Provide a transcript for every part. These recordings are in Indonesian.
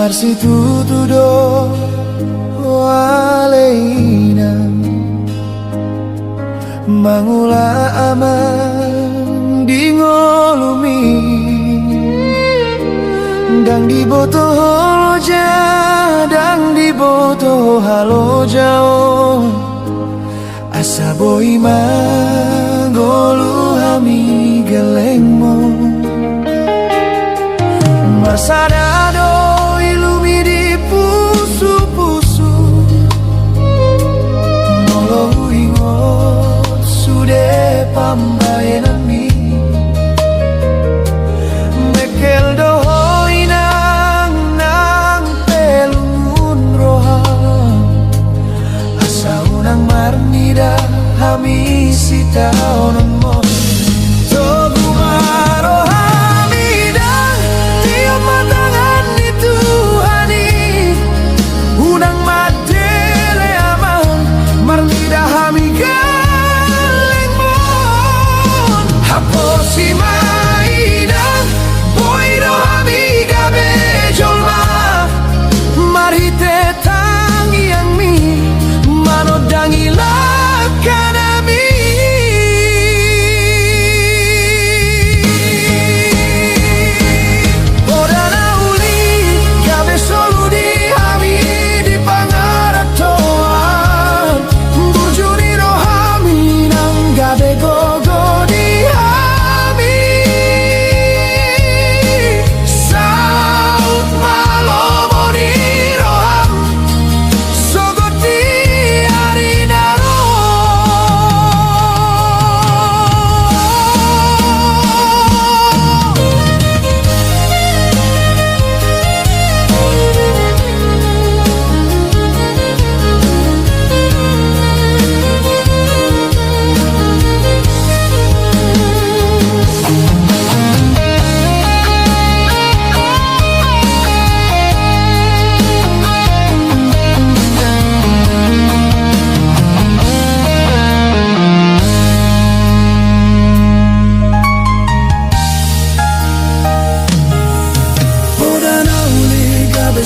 Marsitutudo waleina mangula aman di ngolumi dang di boto holoja dang di boto halo jauh asa boi magolu hami gelengmo masadado ilumi di pusu-pusu nolongu ingot sude pambayanan mi mekel doho inang nang pelungun roham asa unang marnida hami sita onang mo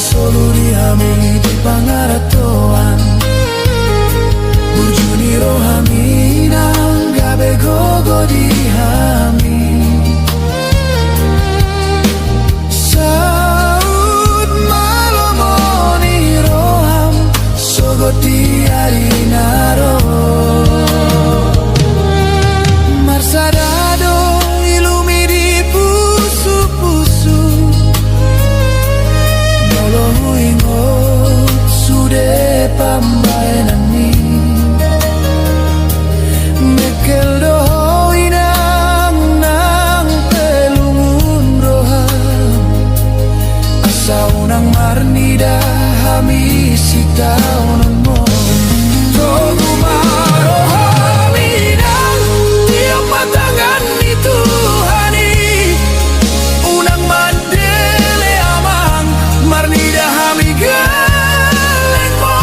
solo di hami di pangaratoan Burjuni rohami nang gabe gogo di hami Saud malomoni roham sogot di arinaro Marsadado ilumi di pusu-pusu Nolongu ingot sude pambayanan ni mekel doho inang nang pelungun roham asa unang marnida hami sita unang mo Togu marohami nang tiap matangan itu hani unang mandele amang marnida hami galeng mo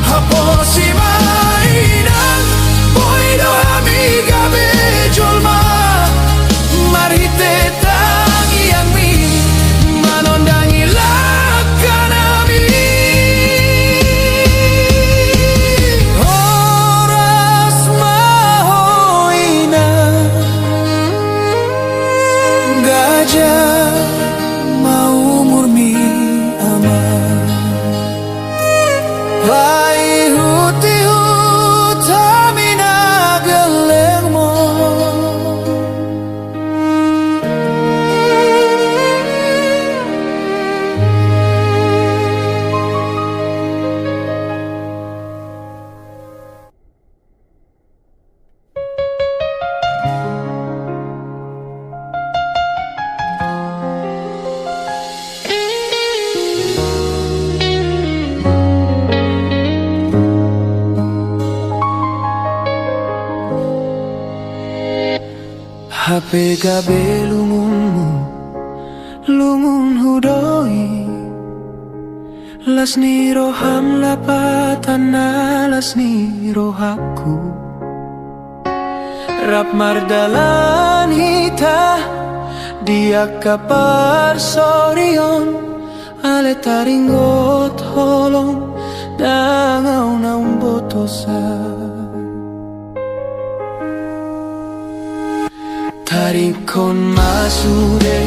haposi mainang boido hami gabe jolma marhite tangi yang mi manondangi lakan hami horas mahoina gajah mau murmi aman lai huti hutamina gelengmo HP gabe lungunmu lungun hudoi lasni roham lapatana lasni rohaku rap mardalan hita dia kapar sorion ale taringot holong dangau naung botosa. Tarikon masude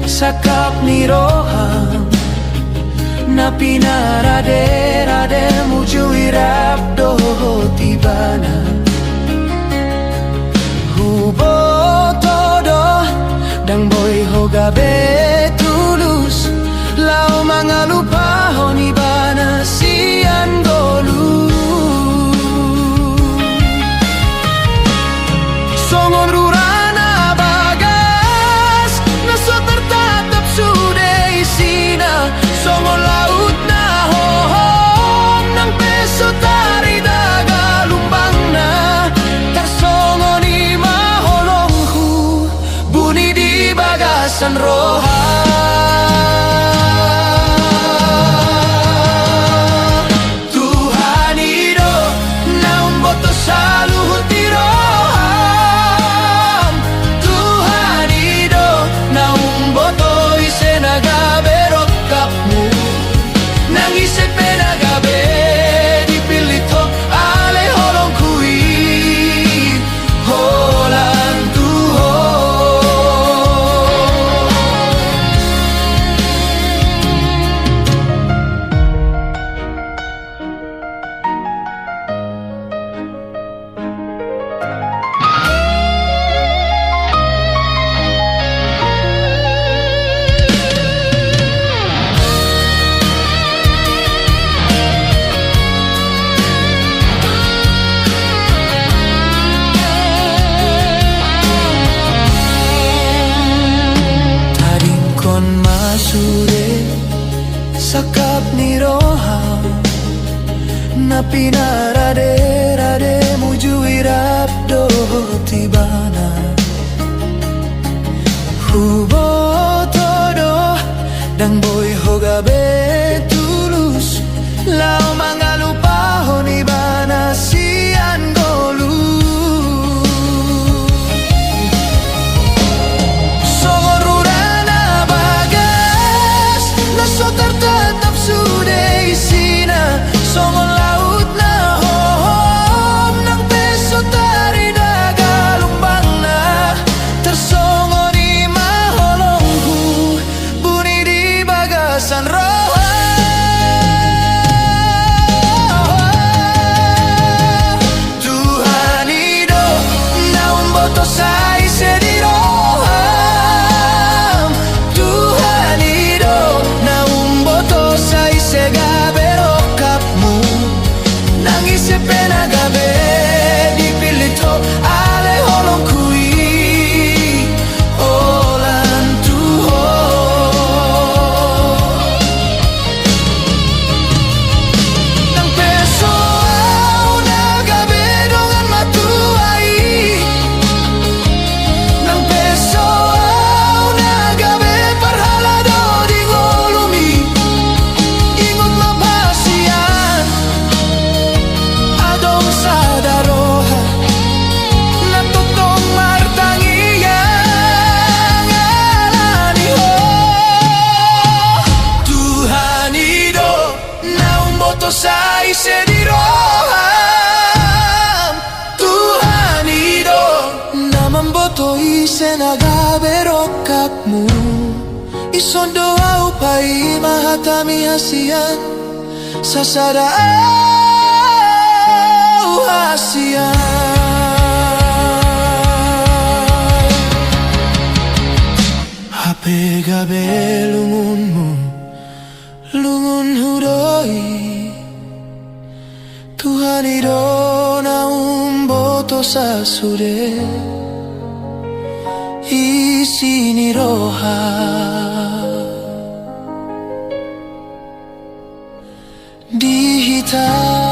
sakap ni roham na pinarade-rade muju irap doho tibana hubo todo dang boy hogabe tulus lao mga lupahon ibana sian golu songon rurana bagas naso tertatap sude isina songon laut na hohom ng peso tari daga lumbang na tarsongon ni maholongku buni di bagasan roha. Sakap ni roham na pinarade-rade muju irap doho tibana hubo todo dang boy hogabe tulus lao mga lupahon ibana sian golu songon rurana bagas naso tertatap sude isina songon laut na hohom ng peso tari daga lumbang na tersongon ni maholongku buni di bagasan roha. Tuhan ido naun boto sai sediroham Tuhan ido naun boto sai segabe rokapmu nangis sepena gabe dipilito ale holong kui olan tuho nang peso au nagabe dongan matuai nang peso au nagabe parhalado di golumi ingon mapasian adong sa daroha natutong martangiyan alani ho Tuhan ido naung boto sa isediroham Tuhan ido naman boto isenagabe rokapmu ison doa upai mahatami hasian sasada au hasian hape gabe lungunmu lungun hudoi Tuhan ido naung boto sa sude isini roha dihitam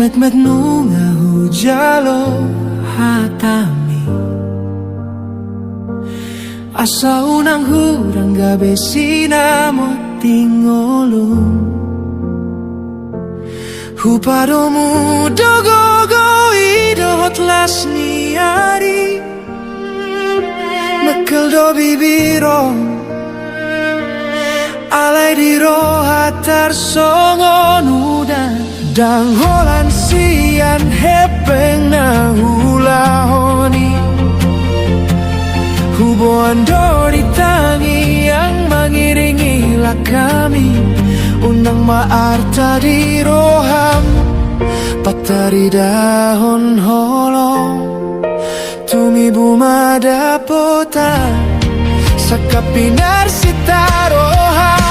met nu ngahujalo hatami asa unang hurang gabi sinamo tingolong Hupadomu dogogo idot las niari Mekel do bibiro Alay diro hatar songon udan Dang holan sian hepeng na hulahoni Huboan do ditangi yang mengiringilah kami Unang maarta di roham Patari dahon holong Tumi bumada pota Sakapinar sitaroham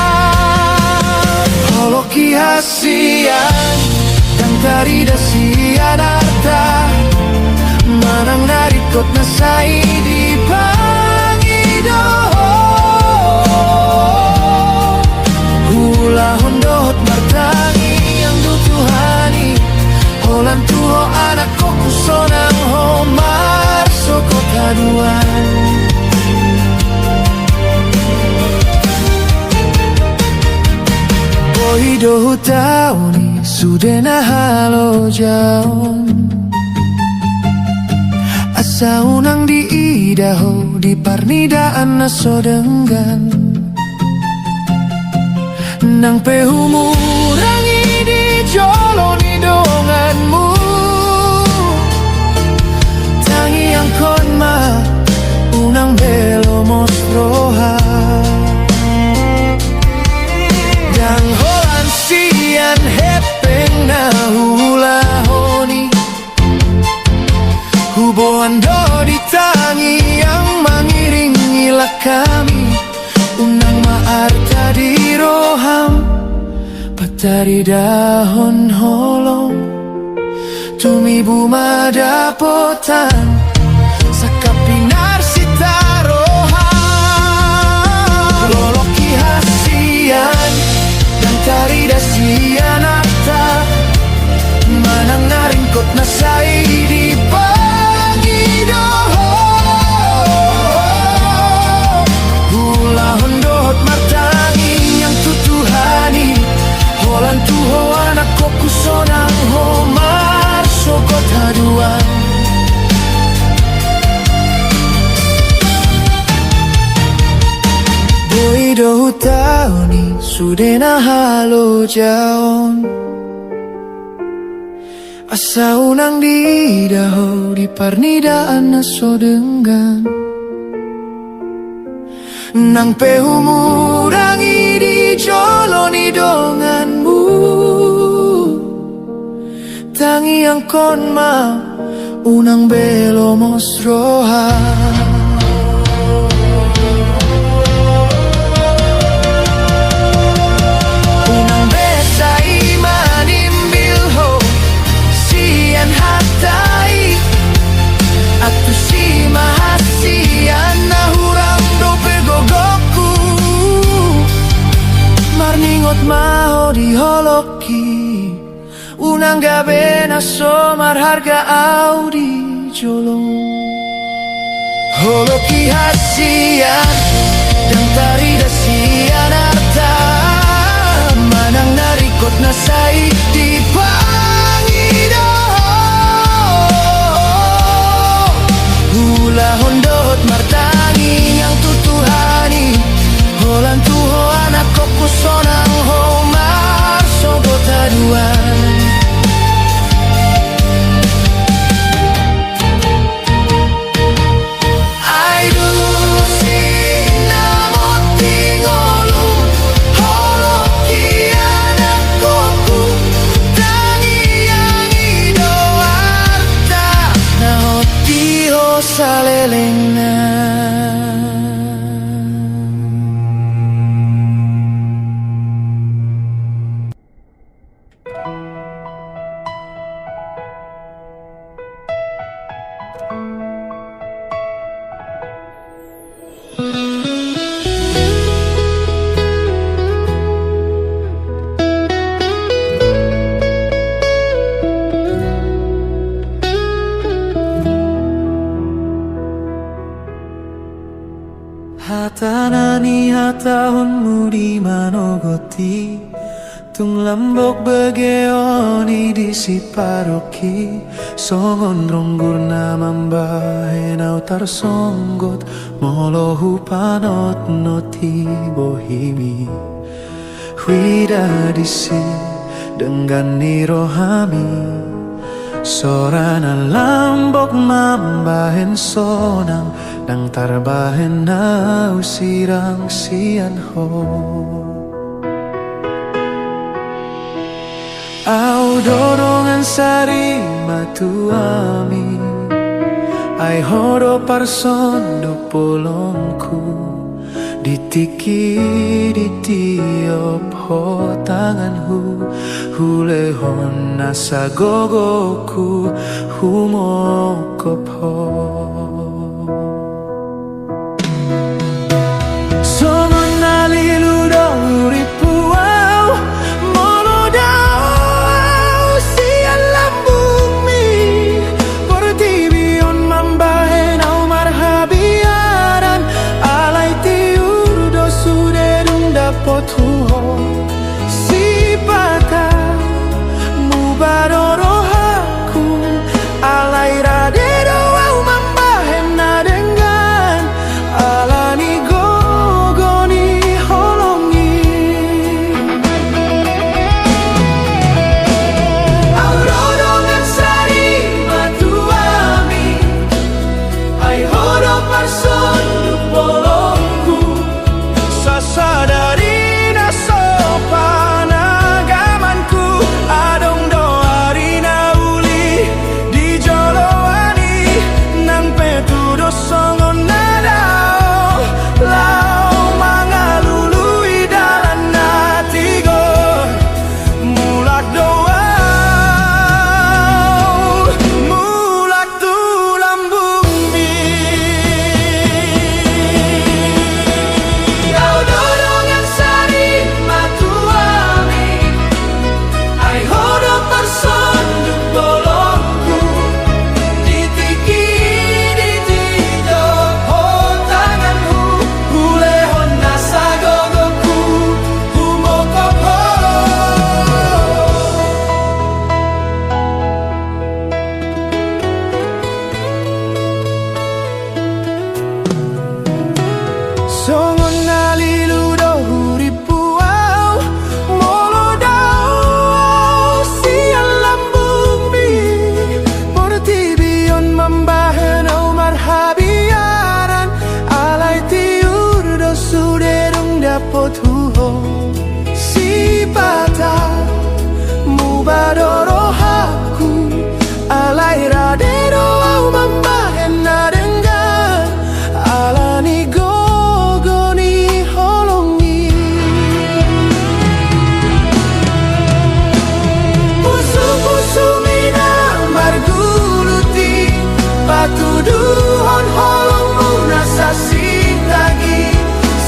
Holoki hasian Dan tari dasian arta Manang narikot na saidi pangidoh Hula hondot martangi yang dutuhani Holan tuho anak koku sonang homar sokot haduan Bohido hutauni sudena halo jaon Asa unang di idaho di parnidaan na sodenggan Nang pehumurangi di joloni donganmu Tangi yang konma unang belo mostroha Dang holan sian hepeng na hulahoni Huboan do ditangi yang mengiringilah kami Unang maarta di roham Patari dahon holong Tumi bumada potan Sakapinar sitaroham Loloki hasian Dan tari dasian arta Manang naringkot na saidi pangidoho Hondot martangi yang tutuhani Holan tuho anak koku sonang homar sokot haduan Boido hutauni sudena halo jaon Asa unang di daho di parnidaan na sodenggan Nang pehumurangi di joloni donganmu Tangi yang konma unang belo mosroha Unang besai manimbilho sian hatai Atu si mahasian nahurang dope gogoku Marningot maho di holoki Unang gabe na somar harga audi jolong Holoki hasian Dan tari dasian arta Manang narikot na saidi pangidoh Hula hondot martangi yang tutuhani Holan tuho anak koku sonang homar sogot haduan Hatanani hatahunmu di manogoti tung lambok begeoni di siparoki songon ronggur namambahe nautar songgot molohu panot noti bohimi huida disi dengan nirohami sorana lambok mambahen sonang nang tarbahen na usirang sian ho au dorongan sari matuami ai horo parson do polongku ditiki di tiop ho tanganku hulehon nasa gogoku humokop ho songon nalilu dong ripuau molodau sian lambung mi portibion mambahen au marhabiaran alai tiur do suderung dapot huho si pata mubadoro haku alai radero au mambahen na dengan alani gogoni holongi au rodongan sari matuami ai horo parson du polongku sasadari na sopana gamanku adong doari na uli di joloani nang petudo songon nadao lau mangalului dalan natigo mulak doa mulak tu lambung mi au dorongan sari matuami ai horo parson du polongku ditiki di tido ho tanganku hulehon nasa gogoku humokop ho songon nalilu do huripuau molodau sian lambung mi portibion mambahen au marhabiaran alai tiur do suderung dapot huho si pata mubadoro haku alai radero au mambahen na dengan alani gogoni holongi pusu-pusu mina marguluti patuduhon holongmu nasa sitagi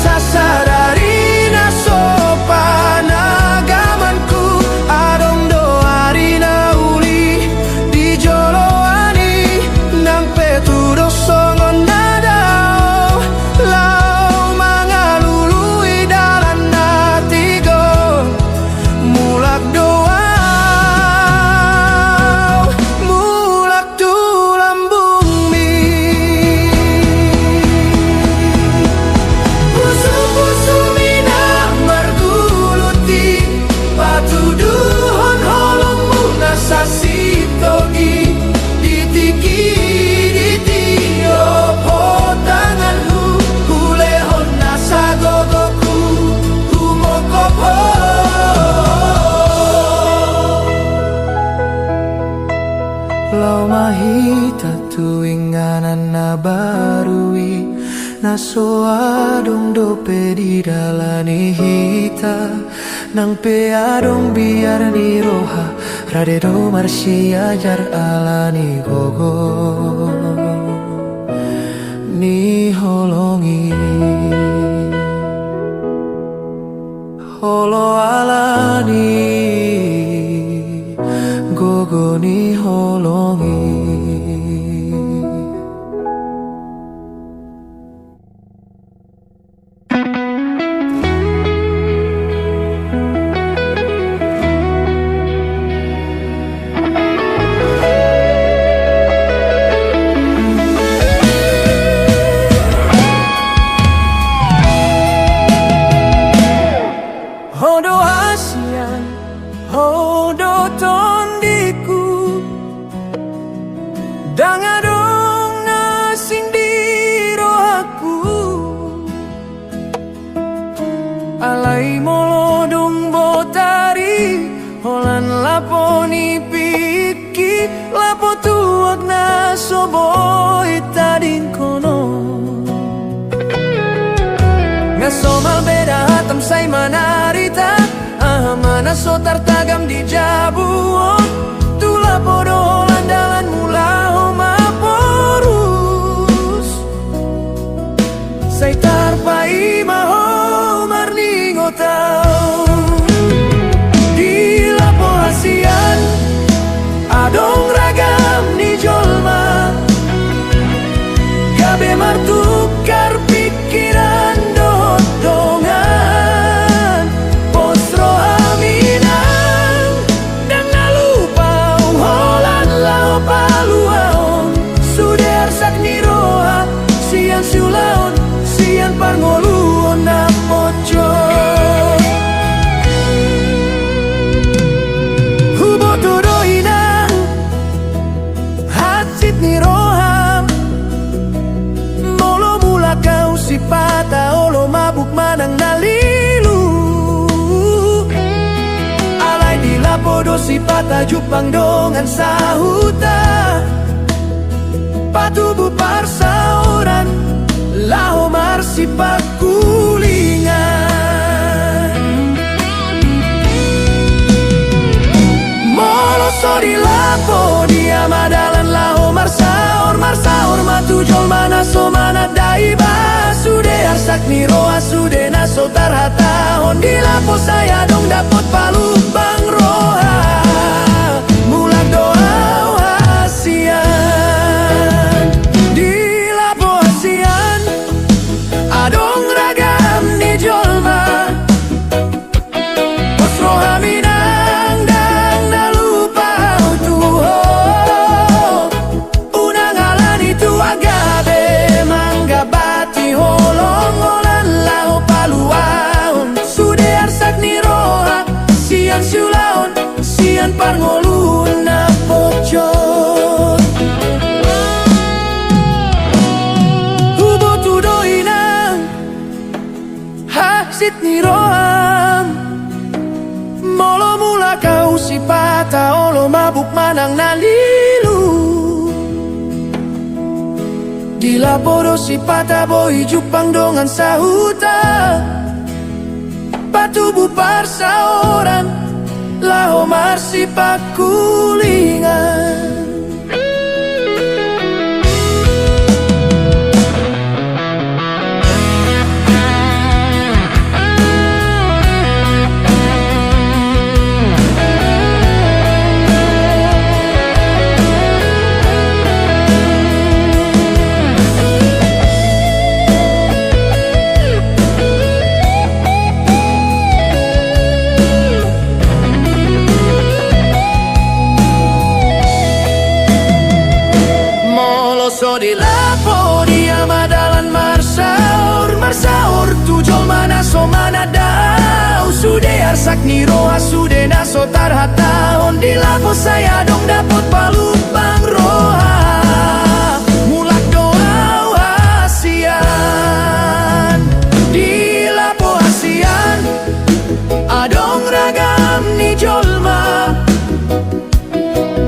sasadari na sopana gamanku adong doari na uli di joloani nang petudo songon nadao lau mangalului dalan natigo mulak doa mulak tu lambung mi pusu-pusu mina marguluti patuduhon holongmu nasa sitogi ditiki di tiop ho tanganku hulehon nasa gogoku humokop ho lau mahita tuinganan na barui naso adong dope di dalani hita nang pe adong biar ni roha radero marsi ajar alani gogo ni holongi holo alani gogo ni holongi naso tartagam di jabuon. Tula podo landalan mula homa porus. Say tarpai maho marningo tau. Di lapo hasian adong ragam ni jolma. Gabe martukar pikiran dongan. Posro aminang dan nalupa holan lao paluaon. Suder sak niroha sian siulaon sian parngoluon na poco. Hubo tudoinang hatsit niroham. Molo mula kau si pata olo mabuk manang nalilu. Alay di lapodo si pata jupang dongan sahuta. Patubu parsaoran laho marsi pakulingan. Molo so di lapo dia madalan laho marsaor matu jol mana so mana daiba. Sude arsak niro asude naso tarhata. Di lapo saya dong dapot palubang roha. Mulak doa hasian. Di lapo hasian adong ragam ni jolma. Pos roha minang dang nalupa tuho. Unang halan itu agabe mangga bati holong holan lao paluaon. Sude arsak ni roha sian siulaon sian parngolun na pocot. Hubo tudoinang hasit ni roham. Molo mula kau si pata olo mabuk manang nalilu. Di lapodo si pata boy jupang dongan sahuta. Patubu parsaoran laho marsi pakulingan. So di lapo dia madalan marsaor tu jol mana so mana dau. Sude arsak niro asude naso tarhata. Di lapo saya dong dapot palubang roha. Mulak doa hasian. Di lapo hasian adong ragam ni jolma.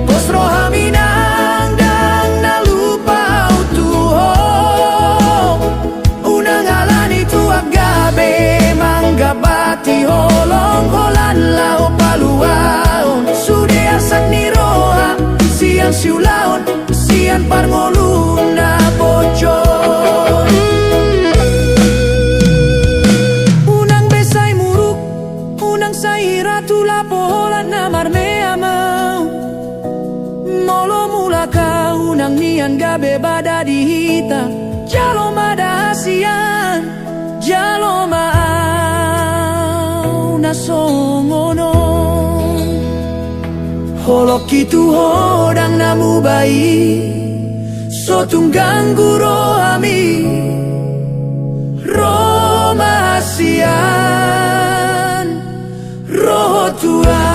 Pos roha minang dang nalupa tuho. Unang halan itu agabe mangga bati holong holan lao paluaon. Sude arsak ni roha sian siulaon sian parngolun na pocot. Unang besay muruk unang saira tula poholan na marmea mau. Molo mula kau unang nian gabe bada dihita. Jalo mada hasian jalo mau nasongono. Holok itu hodang namu bayi. So tunggang guro ami Roma hasian roh Tuhan.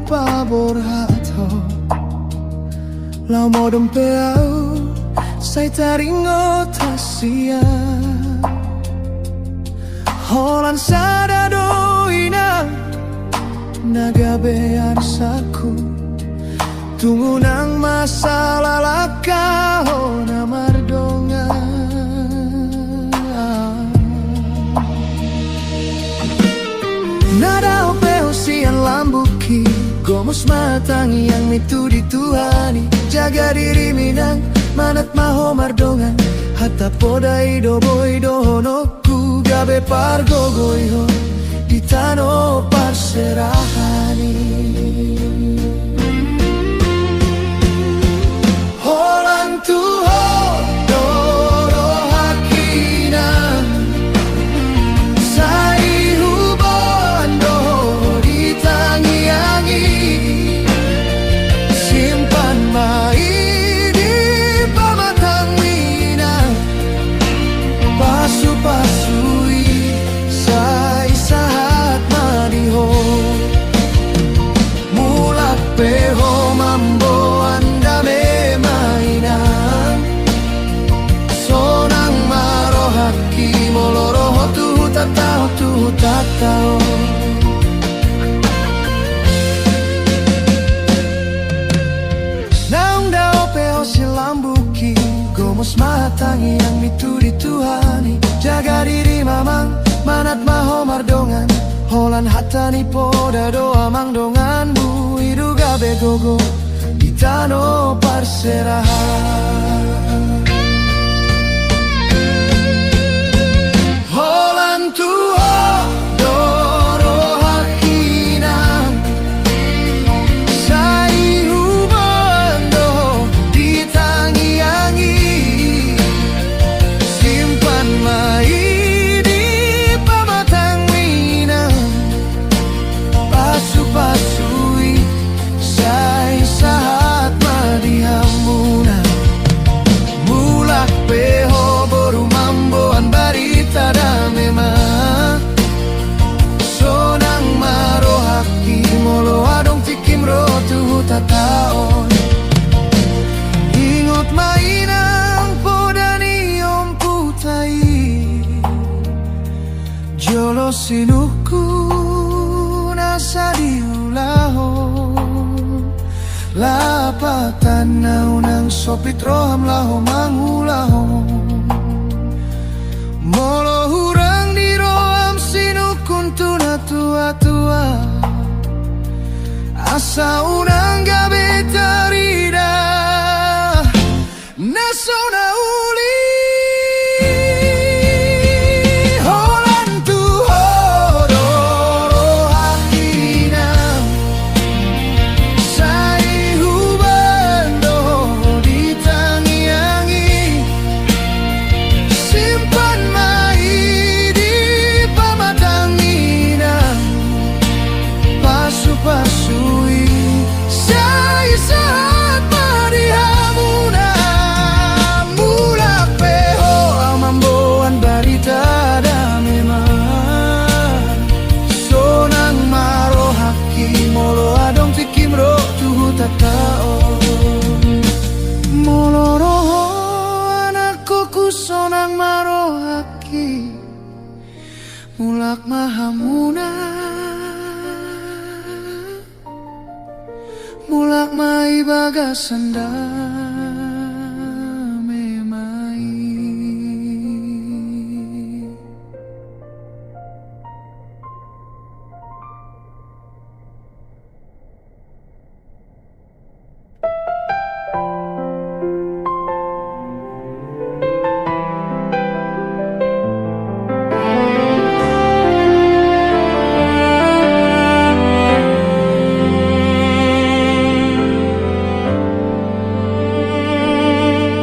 pa borhato Lau modom peau Sai taringo tasia Holan sada doina Nagabe arsaku Tunggu nang masalah lakaho na mardonga Nada opeo sian lambuki Gomos matangi yang mitu dituhani Jaga diri minang manat maho mardongan Hatta podai do boy do honoku Gabe pargogoiho Ditano parserahani Holan tuho doro hakina Sai hubon do ditangi-angi Simpan mai di pamatang mina Pasu-pasui sai sahat madiho Mulak peho mambo anda mainan Sonang marohaki moloroho tuhu tatao Naung dao peho silambuki Gomos matangi yang mitu dituhani Jaga diri mamang manat maho mardongan Holan hatani poda doa mang dongan bu Idu gabe gogo Ditano parserahan Holan tuho doro hakinan Sai hubando ditangi-angi Simpan mai di pamatang mina Pasu-pasui sai sahat madihamuna Mulak peho boru mamboan barita damema Sonang marohaki molo adong tikim rotu tataon Ingot mainang podani om putai Jolo sinuku nasa diulaho Lapatan naunang sopit roham laho mangulaho Molo hurang di roham sinukun tuna tua-tua Asa unang gabe tarida Nasona uli Holan tuho doro hakina Sai hubando ditangi-angi Simpan mai di pamatang mina Pasu-pasui sai sahat madihamuna Mulak peho amamboan barita damema Sonang marohaki molo adong tikim rotu tatao Molo roho anakku sonang marohaki Mulak mahamuna Mulak mai bagasanda memai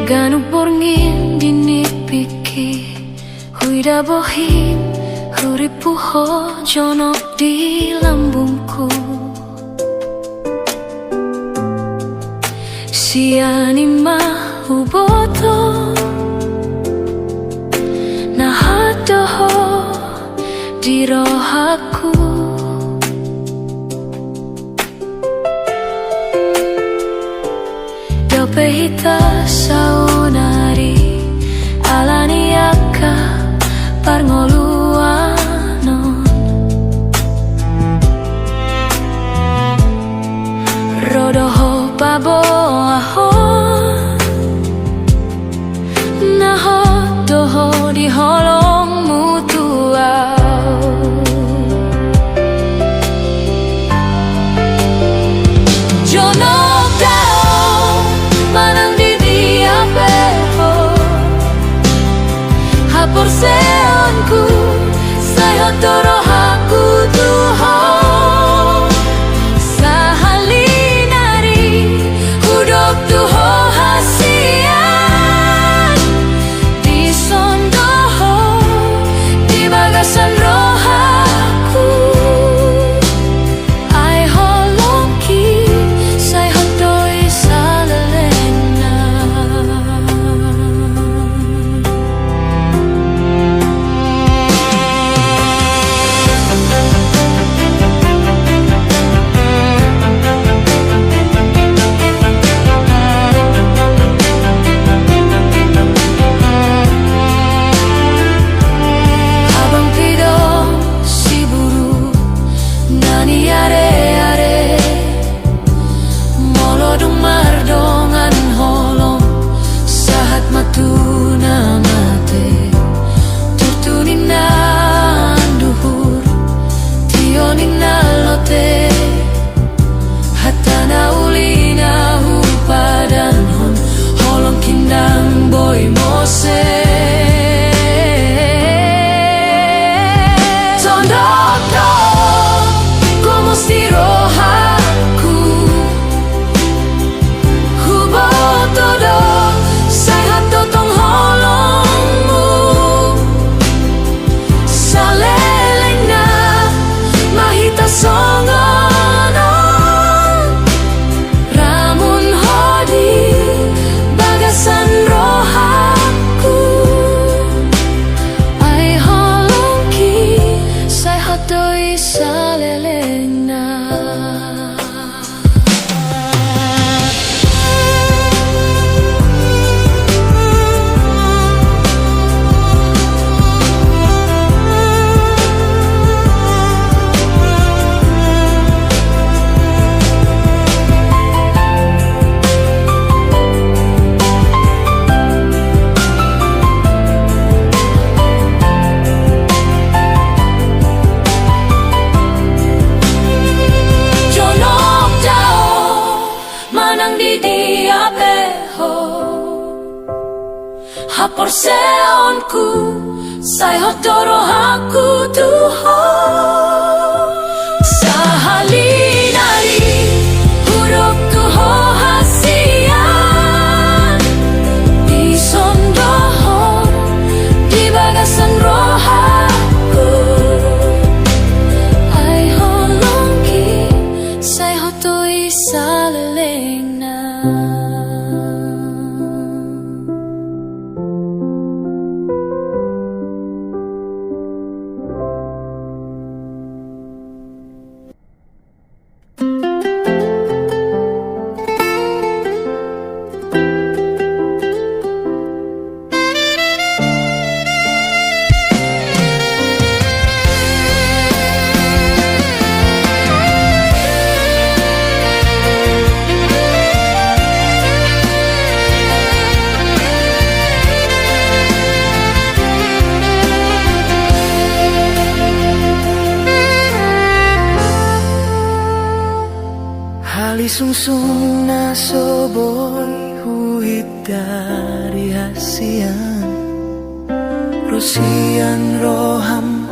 Ganu borngin dinipiki Huida bohim huripuho jonok di lambungku Sianima huboto Nahadoho di rohaku pehita saunari alaniaka parngoluanon rodoho paboahon naho doho di holong mutuau jono dao manang di diapeho hapor seonku saya torohaku tuho sahalinari hudok tuho hasian di sondoho di bagasan rohaku ai holongki sai hotoi salelena abang pidong si buru nani are molodong mardongan holong sahat matuna mate turtunin nan duhur tionin nalote hatana ulina hupadan hon holong kindang boy mose Tondoko como si rohaku hubo todo sehat totong holongmu salelena mahita songono ramun hodi bagasan rohaku ai holongki sai hotoi salelena Jonok dao manang di diapeho hapor seonku sai hotoro haku tuho sahalinari huruf tuho hasian di sondoho di bagasan rohaku ai holongki sai hotoi salelena Halisungsung na soboy huhit dari hasian Rosian roham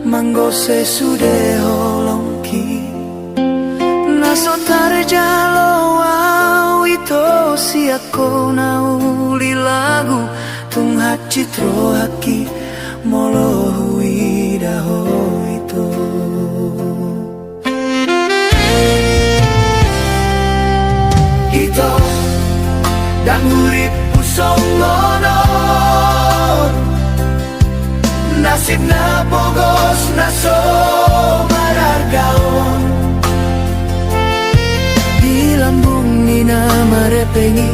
manggose sude holongki Naso tarjalo au ito siako na uli lagu tung hacitro haki molo huida ho ito Ito dan urip pusongono nasib na bogos na so marargaon di lambung ni na marepengi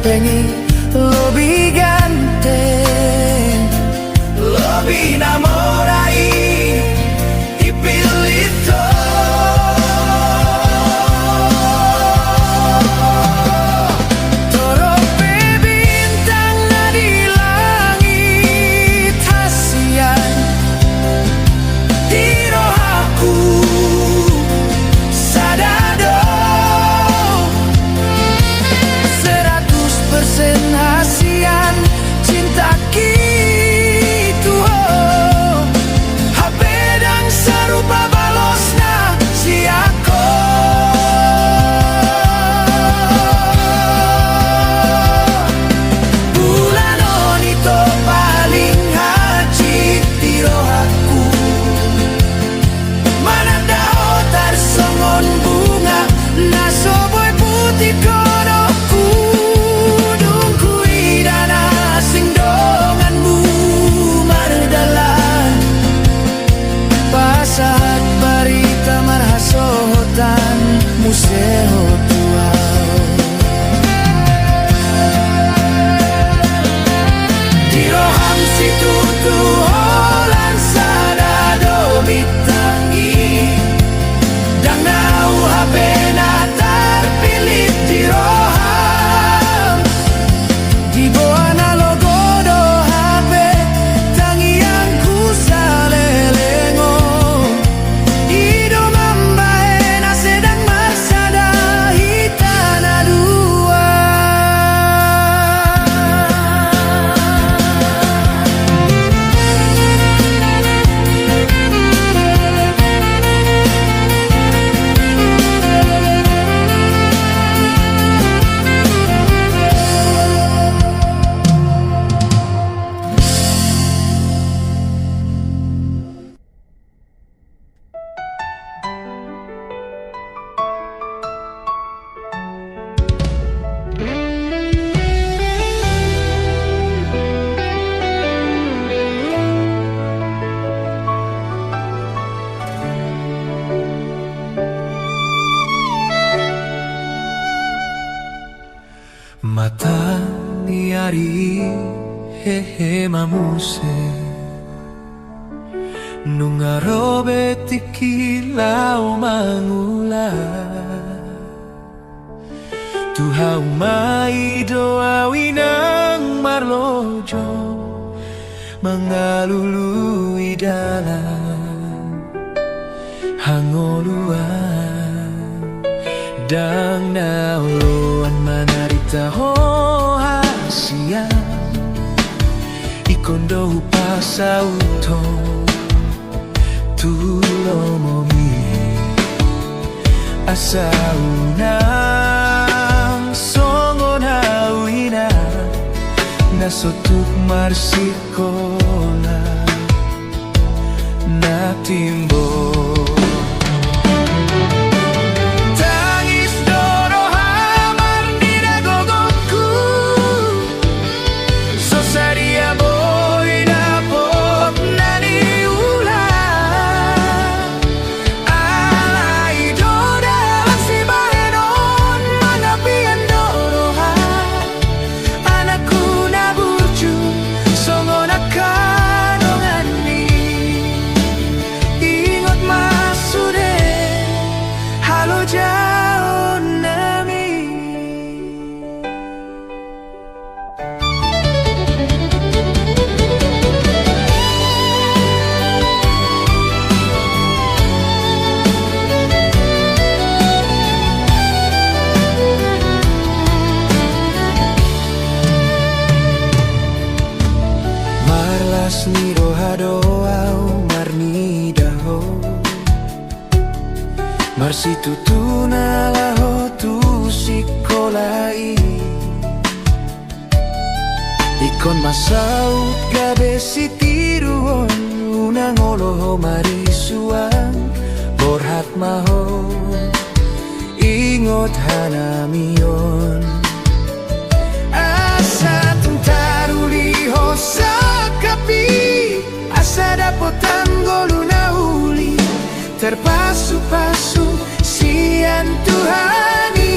pengi lebih ganteng, lebih namorai ipilito. Torope bintang na di langit hasian di rohaku sadado 100% hasian cinta gitu. HP dan serupa balosna si aku. Bulan onito paling haji di rohaku, mananda otar songon bunga nasoboy putih konoku. Dungkui dana sing donganmu mardalan pasahat barita marhasotan museo tuau. Di roham situ tuholan sadado bitangi dang nau HP na terpilih di roham. Di bawah na logo do HP tangi yang ku salelengo. Ido mambae na sedang marsada hitana dua. Mata niari hehe mamuse nungarobe tikilau mangula tuhau mai doa winang marlojo mengalului dalam hangoluan dang nauluan manarita ho hasia ikondo pasauto tulomomi asaunang songon hawina nasotuk marsikola na timbo. Niro hadoau marnidaho marsitu tunalaho tu sikolai ikon masaut gabe sitiruon unang oloho marisuan borhat maho ingot hanamion asa tuntaruli hosakapi asa dapotan goluna uli terpasu-pasu sian Tuhani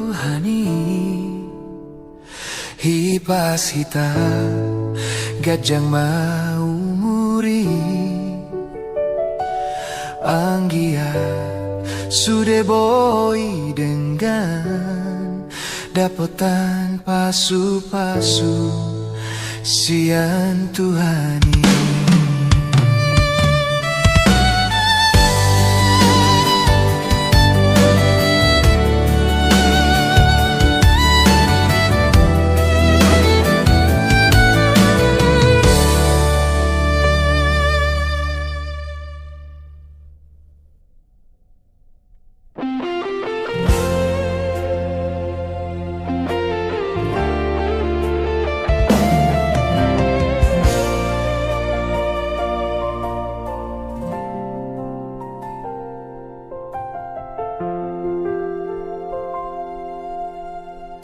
Tuhani Hipas hita Gajang maumuri Anggia Sude boy dengan Dapotan pasu-pasu Sian Tuhani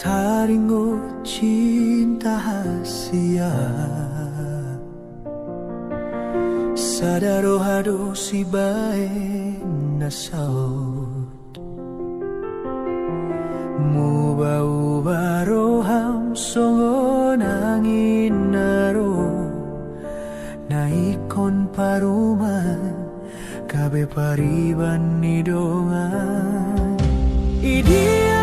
Taringo cinta hasia Sadaro hado si bae nasaut Muba-uba roham songon angin naro Naikon paruman Kabe pariban nidongan Idia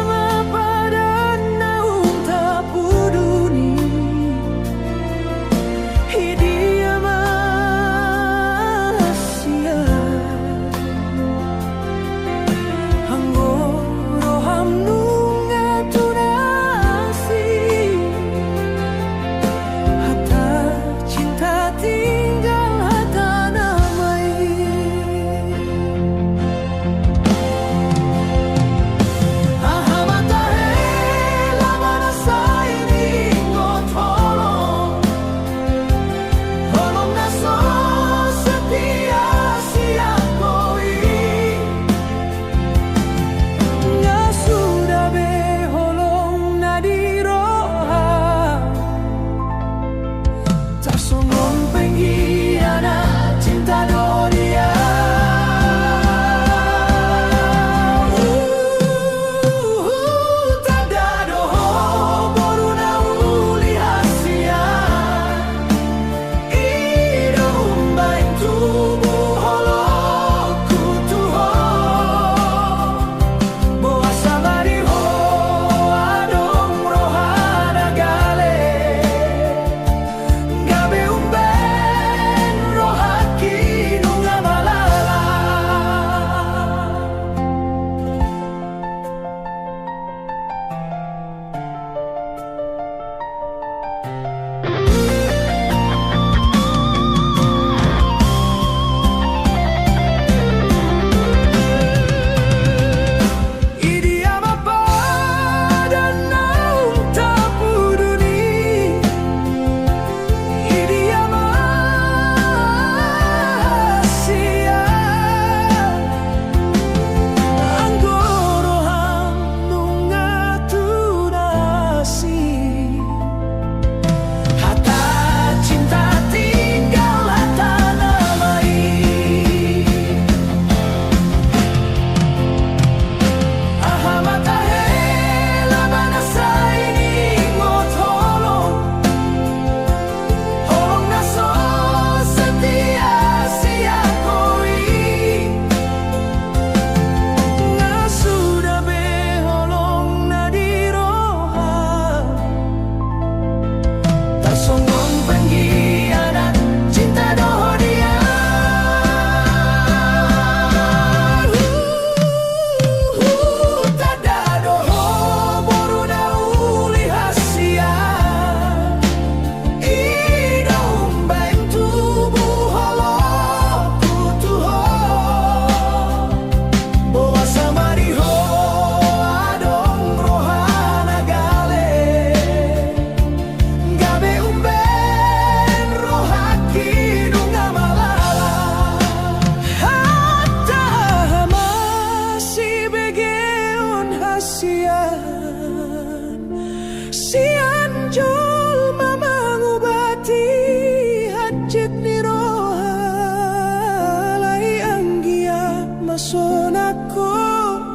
Masonako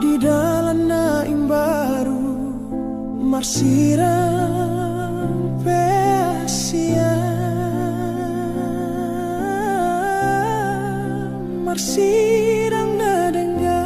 di dalam naing baru Marsirang peasia Marsirang nadengga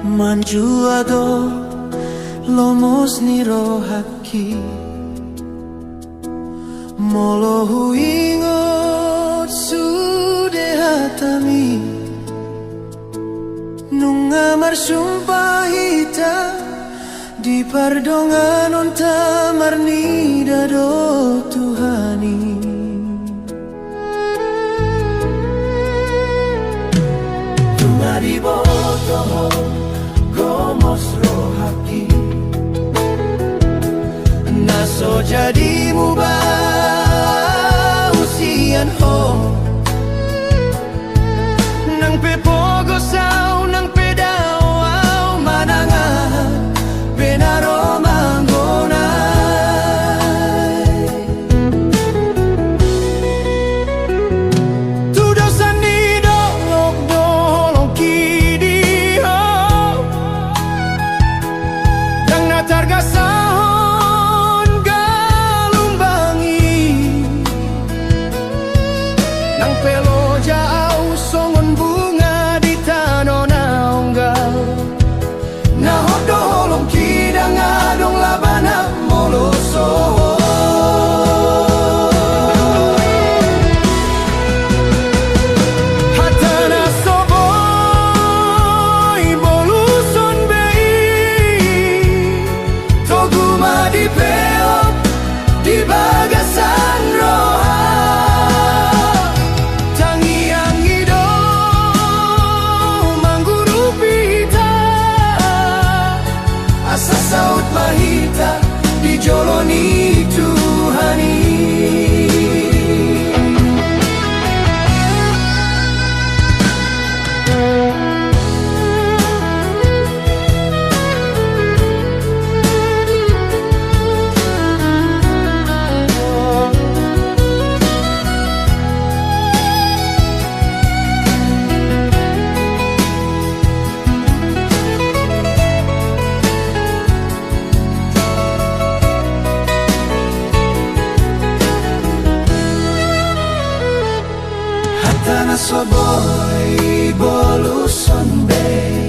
Manjuado lomos ni rohaki Molo huingot sude hatami Nungamar sumpah hita Di pardongan on tamar ni dado Tuhani Tungari botoho Gomos rohaki Naso jadi mubah usian ho Nang pepogo sao nang pedao manangan Penaro manggonay Tudo sanido dolong kidi ho Dang natarga sahon galumbangi Nang pelo jauh songon bunga di tano naunggal Nahodolong kidang adong labana moloso Hatana soboy boluson bei Toguma di peok di bagasan roha Tangiang ido mangguru pita Asa saut mahita di joloni Tuhani Hatana soboy boluson bay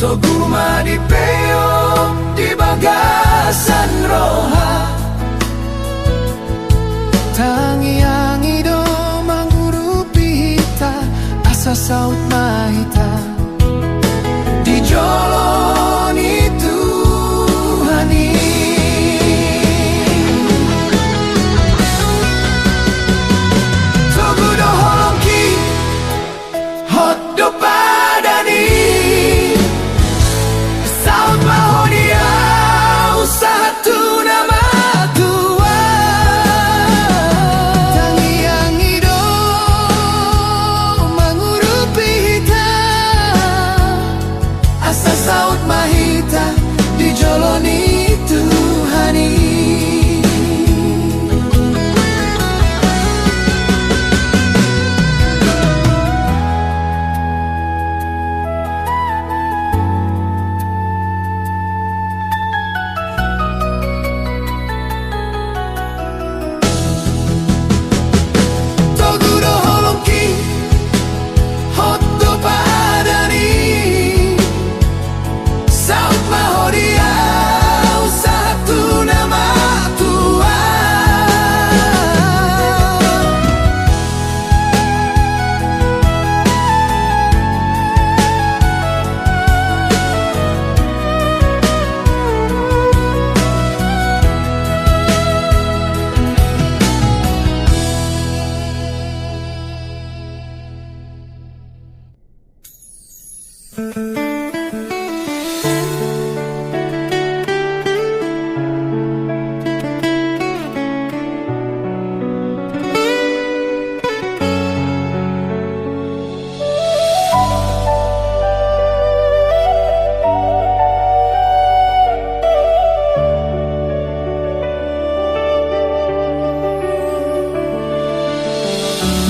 Toguma di peok di bagasan roha Tangiang ido mangguru pita Asa saut mahita Di joloni Tuhani Togudo holongki hot do padani Saut mahonia usaha tu nama tua Tangiang ido mangurupi hita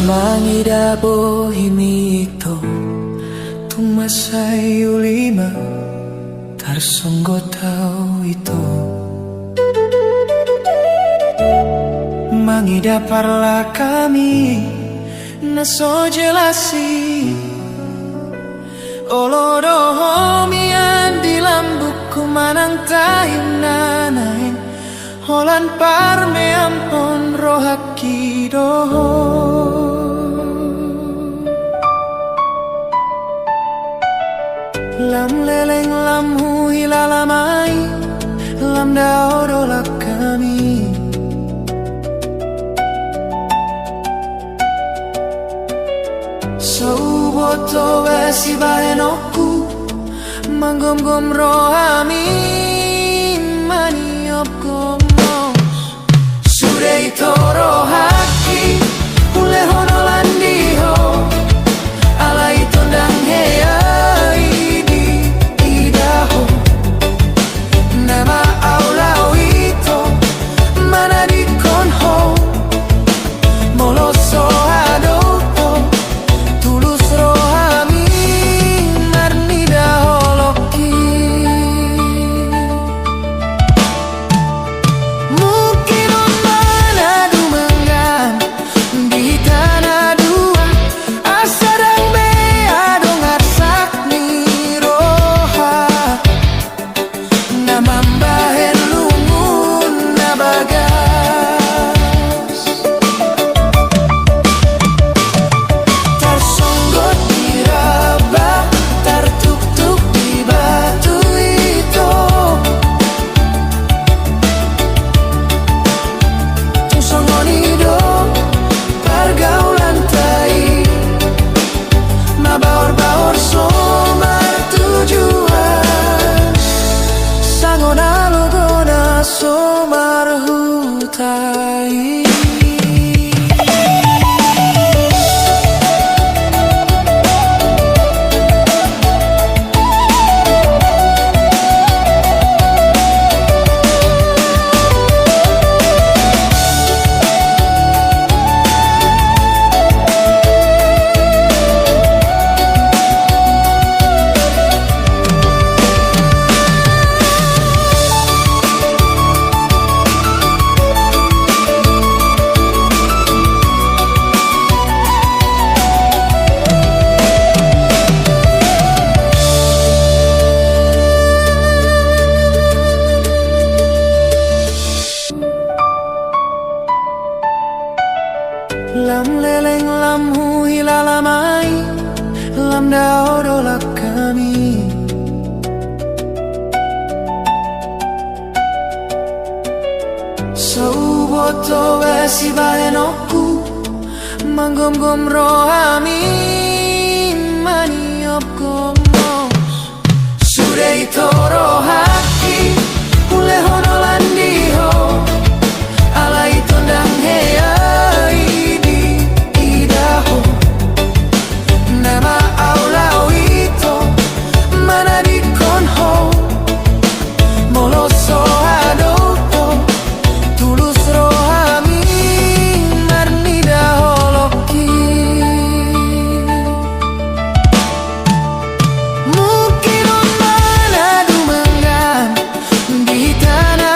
Mangida bohimito tumasay ulima tarsonggo tao ito. Mangida parla kami naso jelasi olodoho mian di lambukku manang tayung nanain holan parme ampon rohaki doho. Lam leleng lam hui lalamai lam dao dolak kami. Sauboto besi baenoku manggom-gom rohami maniop gomos sudah itu rohaki ule hono landiho ala itu ndang hei di idaho nama aulau itu mana di konho moloso adopo tulus rohami marni daholoki. Mungkin on mana dumanggan di tanah dua asadang bea dongar sakni roha namambahen lungun nabagas tarsonggot diraba tartuk-tuk di batu itu tungsongonido pergaulan tai mabaor-baor somar tujuan sangona logona somar hutai. Lam leleng lam hui lalamai lam dao dolak kami. Sauboto besi baenoku manggom-gom rohami maniop gomos sudah itu rohaki ule hono landiho ala itu ndang hei di idaho nama aulau itu mana di konho moloso adopo tulus rohami marni daholoki. Mungkin on mana dumanggan di tanah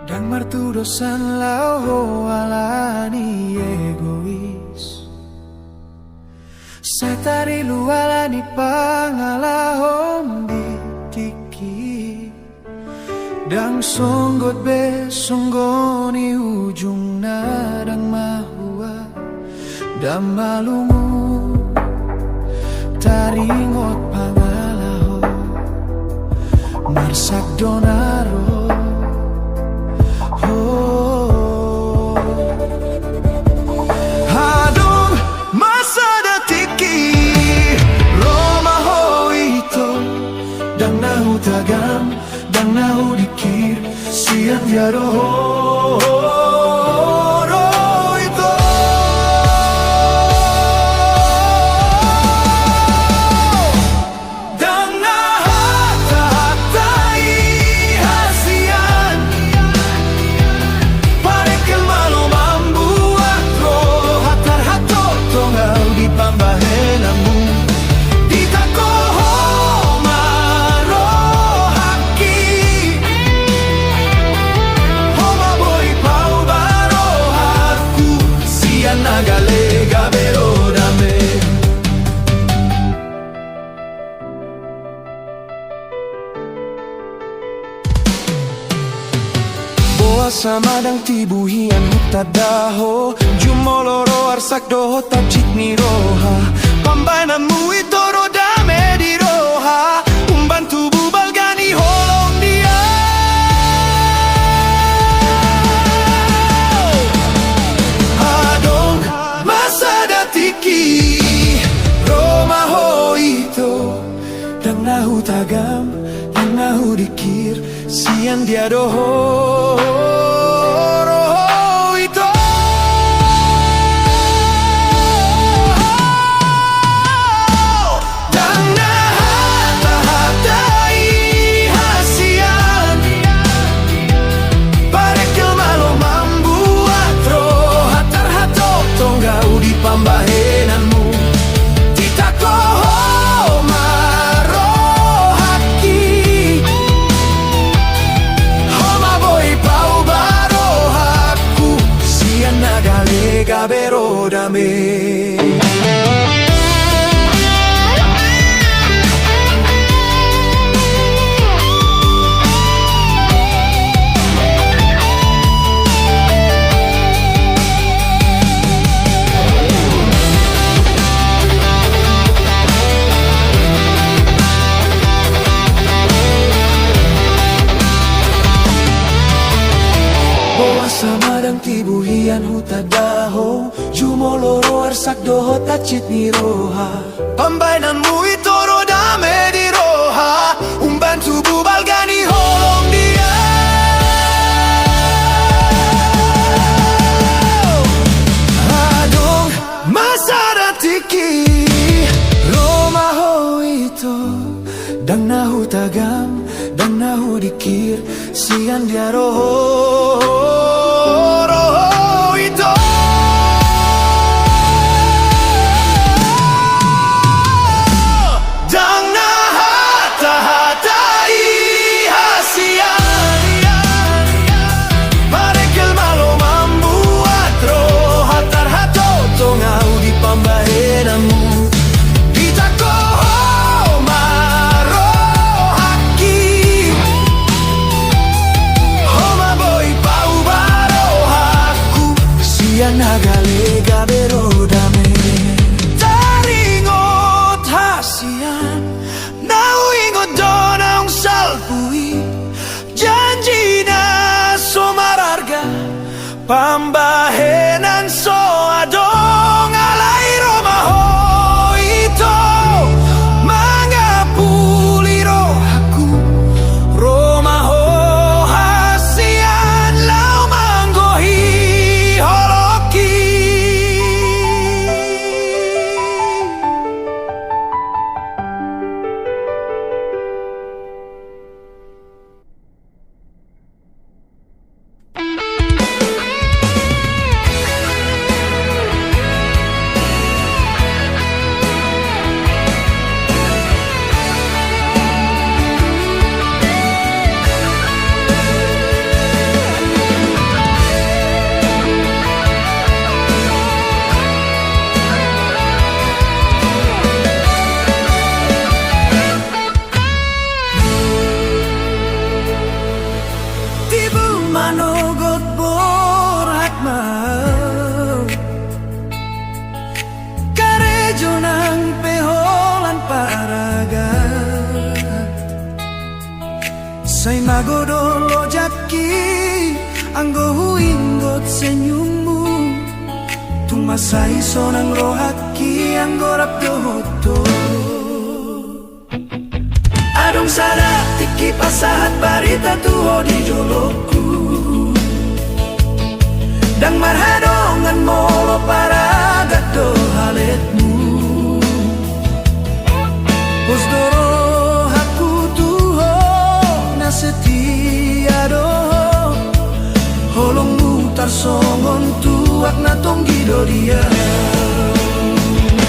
Dan martu dosan lau alani egois Satari lualani pangalahom di tiki Dang songgot be songgoni ujung nadang mahua Dan malungu taringot pangalaho Marsak donaro Hadong masa datiki Roma ho ito Dang nahu tagam Dang nahu dikir Siang tiado ito Dang nahata-hatai hasian Parekel malo membuat roh Hatar-hato tongau di pambahenamu Di takoho marohaki Homa boy pau barohaku Sian nagalega berodame Boa sama dang tibuhian hutadaho Jumoloro arsak doho tapcik ni roha Pambainan-mu itu rodame di roha Umban tubuh balgani holong dia Hadong masa datiki Roma ho itu Dang nahu tagam Dang nahu dikir Sian dia doho roho itu Dang nahata-hatai hasian Parekel malo membuat roh Hatar-hato tonggau di pambahenanmu Titakoho marohaki Homa boy pau barohaku Sian nagalega berodame Boa sama dang tibuhian hutadaho Jumoloro arsak doho tacit ni roha Pambainan-mu itu rodame di roha Umban tubuh balgani holong dia Hadong masa datiki Roma ho itu Dang nahu tagam Dang nahu dikir Sian dia roho itu Dang nahata-hatai hasian Parekel malo membuat roh Hatar-hato tongau di pambahenanmu Di takoho marohaki Homa boy pau jonang peholan paraga say magodolo jaki anggo huingot senyummu tumasay sonang rohaki anggo rapdohoto adong sada tiki pasahat barita tuho di joloku dang marhadongan molo para gato haletmu Pusdoro aku tuho na setia doho holong mutar songon tuak na tonggido dia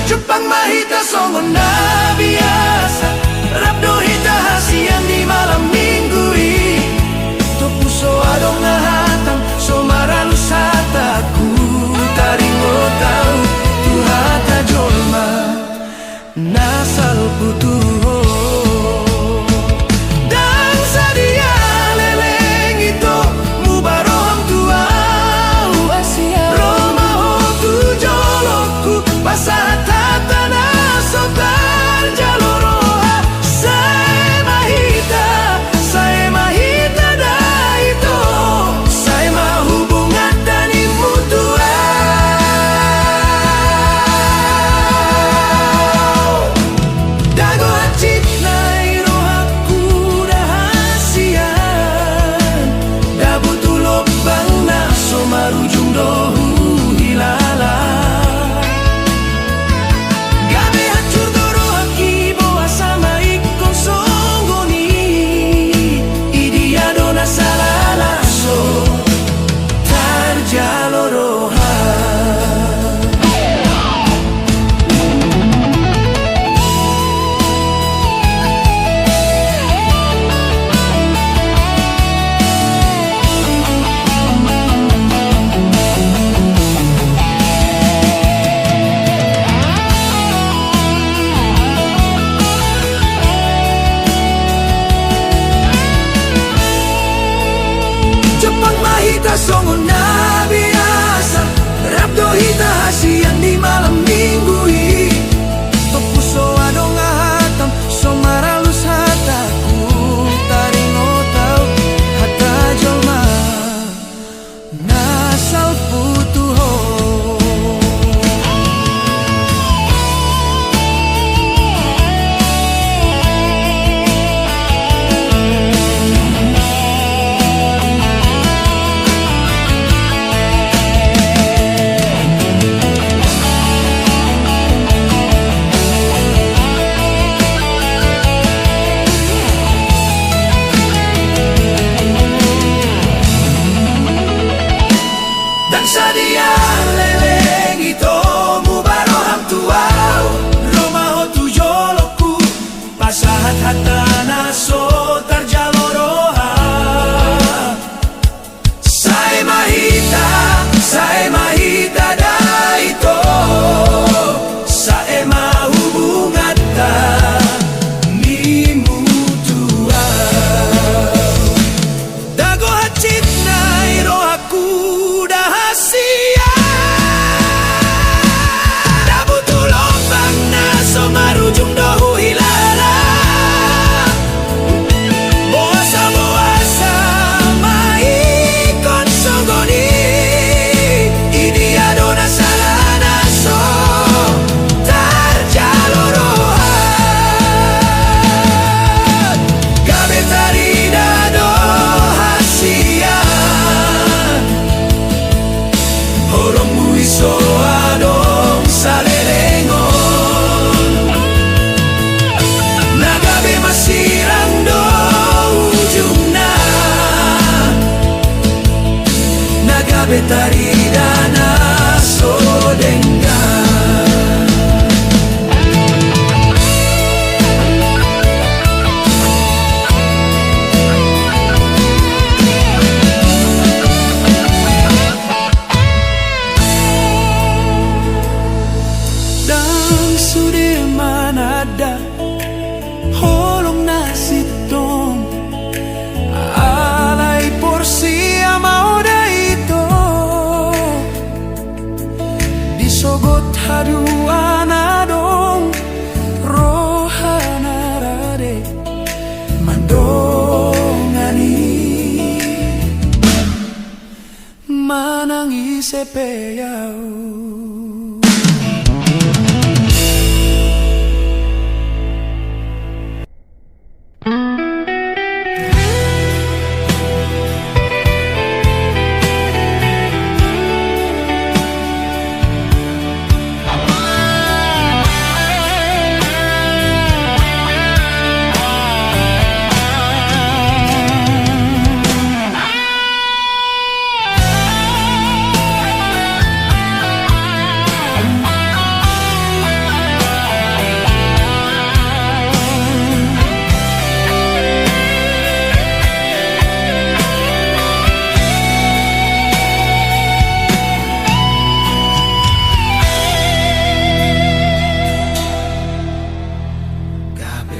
Jepang mahita songon na biasa Rabdo hita hasian di malam minggu Topuso adong nahatang somaralu sataku taringo tau tuhata jolma nasal putuho dan sadia leleng itu mubaroham tuau Roma ho tu jolokku pasata tanah sotar jaloroha saya mahita dah itu saya mahubungan dan imutua dago hacit nai rohaku rahasian dabutulop bang na somarujung dohu hilala gabe hancur dorohaki boa sama ikon songgoni idia dona salala so tarjaloroha Jepang mahita songon na biasa Rabdo hita hasian di malam minggu Topuso adong ahatam somaralus hataku taringo tau hata jolma nasal putuho dan sadia leleng itu mubaroham tuau Roma ho tu joloku pasahat hatana so tarjaloroha saya mahita dah itu saya mahubungan ni mutua dago hacit nai rohaku dahasia dabutulong bang na somarujung dohu hilala boasa maikon songgoni idia dona salana so tarjaloroha gabe tarida do hasian holong muiso adong salelengon nagabe masirang do ujungna nagabe tarida na sodenggan dan sudah manada holong nasitong alay porsi amau da itu disogot haduan ado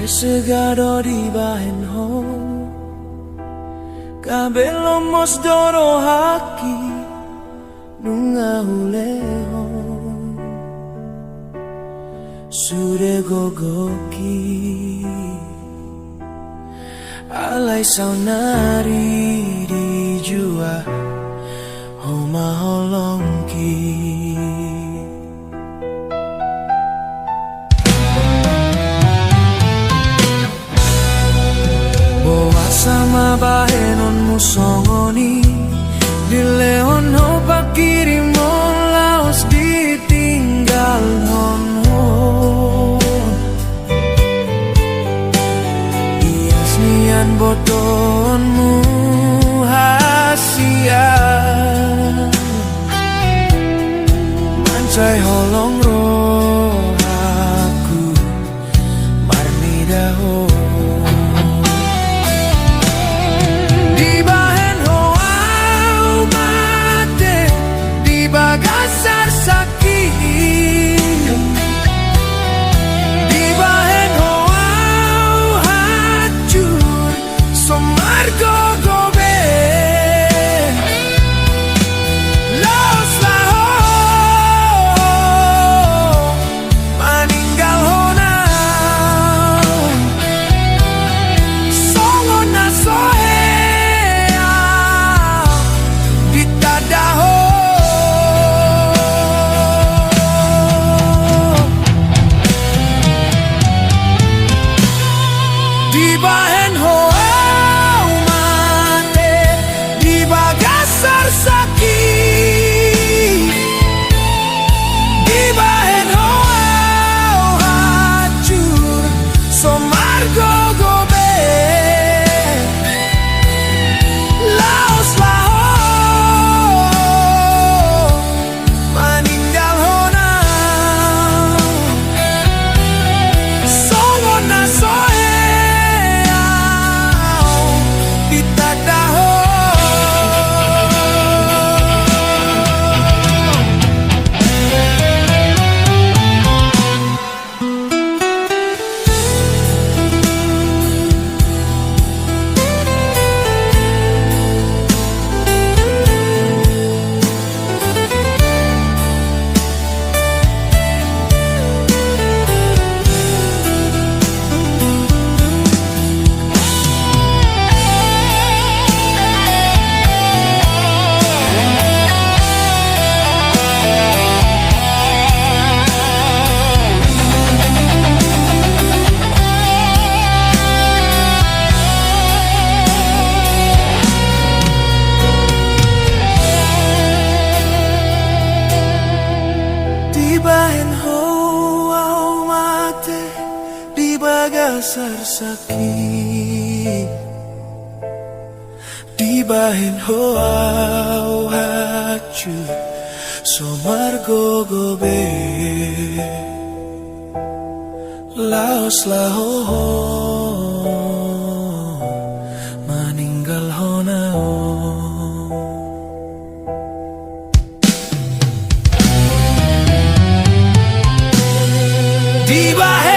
segado di bahen ho kabelo mos doro haki nunga huleho sude gogoki alai saunari di jua homa holongki sama bahenon musongoni di leon ho pakirim laos ditinggal hon ho ias nian botonmu hasia mancai holong rohaku marmida ho Bagasar sakit di bahen hoau hancur somargo gobe los laho maninggal hona songo na sohea ditadaho di bahen hoau mate di bagasar sakit di bahen hoau hancur somargo gobe laos laho maninggal hona songo na soe bagasar sakit di bahen hoau hancur somargo gobe laos laho maninggal honao di bahen